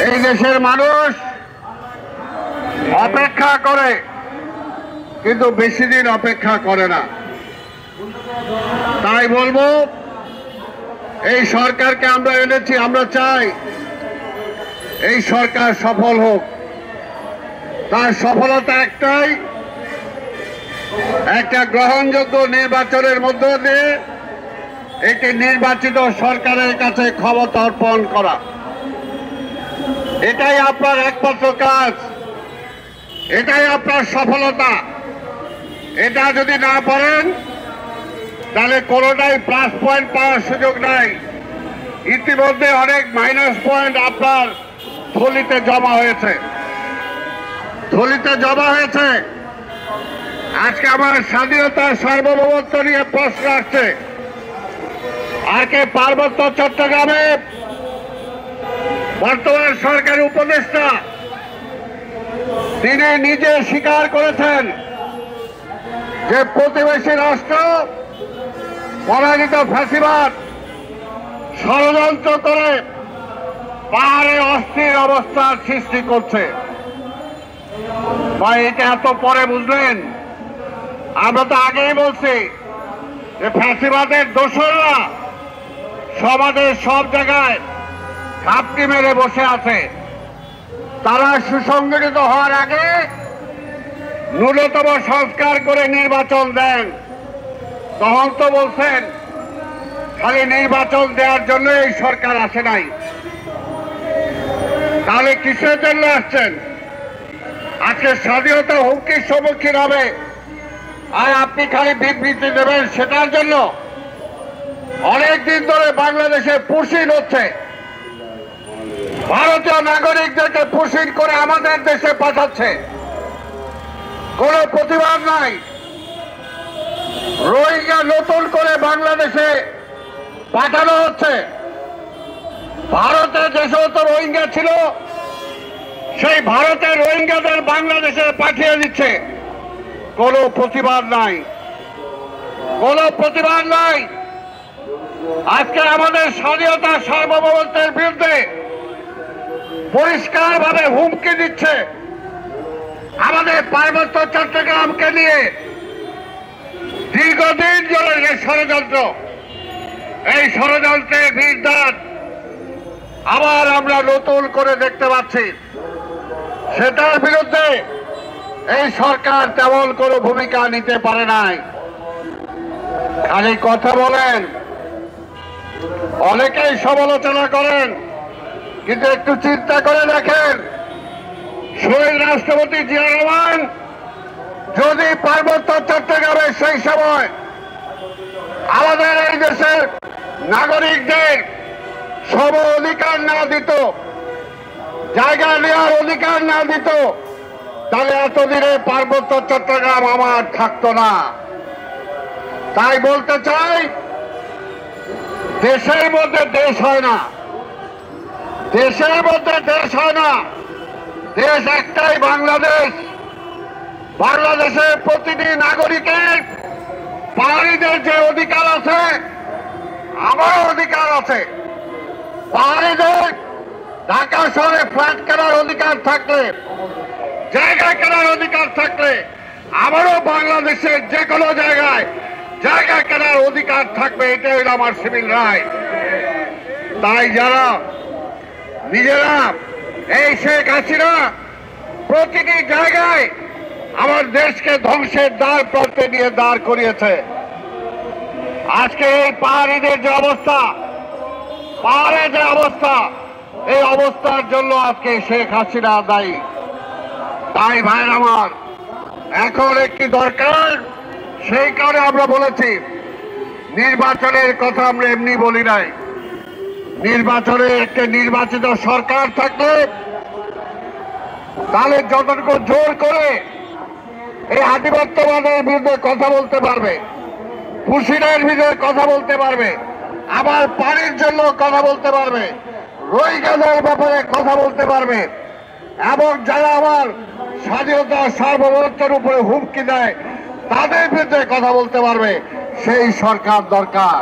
এই দেশের মানুষ অপেক্ষা করে, কিন্তু বেশি দিন অপেক্ষা করে না। তাই বলবো, এই সরকারকে আমরা এনেছি, আমরা চাই এই সরকার সফল হোক। তার সফলতা একটাই, একটা গ্রহণযোগ্য নির্বাচনের মধ্য দিয়ে একটি নির্বাচিত সরকারের কাছে ক্ষমতা অর্পণ করা। এটাই আপনার একমাত্র কাজ, এটাই আপনার সফলতা। এটা যদি না পারেন তাহলে কোনোটাই প্লাস পয়েন্ট পাওয়ার সুযোগ নাই। ইতিমধ্যে অনেক মাইনাস পয়েন্ট আপনার থলিতে জমা হয়েছে, আজকে আমার স্বাধীনতা সার্বভৌমত্ব নিয়ে প্রশ্ন আসছে। আজকে পার্বত্য চট্টগ্রামে বর্তমান সরকারের উপদেষ্টা তিনি নিজে স্বীকার করেছেন যে প্রতিবেশী রাষ্ট্র পরাজিত ফ্যাসিবাদ ষড়যন্ত্র করে পাহাড়ে অস্থির অবস্থার সৃষ্টি করছে। ভাই, এটা এত পরে বুঝলেন? আমরা তো আগেই বলছি যে ফ্যাসিবাদের দোসররা সমাজের সব জায়গায় ঘাপটি মেরে বসে আছে। তারা সুসংগঠিত হওয়ার আগে ন্যূনতম সংস্কার করে নির্বাচন দেন। তখন তো বলছেন খালি নির্বাচন দেওয়ার জন্য এই সরকার আসে নাই, তাহলে কিসের জন্য আসছেন? আজকে স্বাধীনতা হুমকির সম্মুখীন হবে আর আপনি খালি বিবৃতি দেবেন সেটার জন্য? অনেকদিন ধরে বাংলাদেশে পুশিং হচ্ছে, ভারতীয় নাগরিকদেরকে পুশিং করে আমাদের দেশে পাঠাচ্ছে, কোনো প্রতিবাদ নাই। রোহিঙ্গা নতুন করে বাংলাদেশে পাঠানো হচ্ছে। ভারতে যে সমস্ত রোহিঙ্গা ছিল সেই ভারতের রোহিঙ্গাদের বাংলাদেশে পাঠিয়ে দিচ্ছে, কোনো প্রতিবাদ নাই, কোনো প্রতিবাদ নাই। আজকে আমাদের স্বাধীনতা সার্বভৌমত্বের বিরুদ্ধে পরিষ্কারভাবে হুমকি দিচ্ছে আমাদের পার্বত্য চট্টগ্রামকে নিয়ে দীর্ঘদিন ধরে যে ষড়যন্ত্র, এই ষড়যন্ত্রের বিরুদ্ধে আবার আমরা নতুন করে দেখতে পাচ্ছি। সেটার বিরুদ্ধে এই সরকার তেমন কোনো ভূমিকা নিতে পারে নাই, খালি কথা বলেন, অনেকেই সমালোচনা করেন, কিন্তু একটু চিন্তা করে দেখেন, শহীদ রাষ্ট্রপতি জিয়া রহমান যদি পার্বত্য চট্টগ্রামে সেই সময় আমাদের এই দেশের নাগরিকদের সম অধিকার না দিত, জায়গা নেওয়ার অধিকার না দিত, তাহলে এতদিনে পার্বত্য চট্টগ্রাম আমার থাকতো না। তাই বলতে চাই, দেশের মধ্যে দেশ হয় না, দেশের মধ্যে দেশ হয় না, দেশ একটাই বাংলাদেশ। বাংলাদেশের প্রতিটি নাগরিকের পাহাড়িদের যে অধিকার আছে, আমারও অধিকার আছে। পাহাড়িদের ঢাকা শহরে ফ্ল্যাট কেনার অধিকার থাকলে, জায়গা কেনার অধিকার থাকলে, আমারও বাংলাদেশের যে কোনো জায়গায় জায়গা কেনার অধিকার থাকবে। এটাই হলো আমার সিভিল রাইট। তাই যারা নিজেরা এই শেখ হাসিনা প্রতিটি জায়গায় আমার দেশকে ধ্বংসের দ্বার প্রান্তে নিয়ে দাঁড় করিয়েছে, আজকে এই পাহাড়িদের যে অবস্থা, পাহাড়ের যে অবস্থা, এই অবস্থার জন্য আজকে শেখ হাসিনা দায়ী। তাই ভাইয়ের আমার, এখন একটি দরকার, সেই কারণে আমরা বলেছি নির্বাচনের কথা আমরা এমনি বলি নাই। নির্বাচনে একটা নির্বাচিত সরকার থাকলে তাহলে যতটুকু জোর করে এই আধিপত্যবাদের বিরুদ্ধে কথা বলতে পারবে, পুশিনের বিরুদ্ধে কথা বলতে পারবে, আবার পানির জন্য কথা বলতে পারবে, রোহিঙ্গাদের ব্যাপারে কথা বলতে পারবে, এবং যারা আমার স্বাধীনতা সার্বভৌমত্বের উপরে হুমকি দেয় তাদের বিরুদ্ধে কথা বলতে পারবে, সেই সরকার দরকার।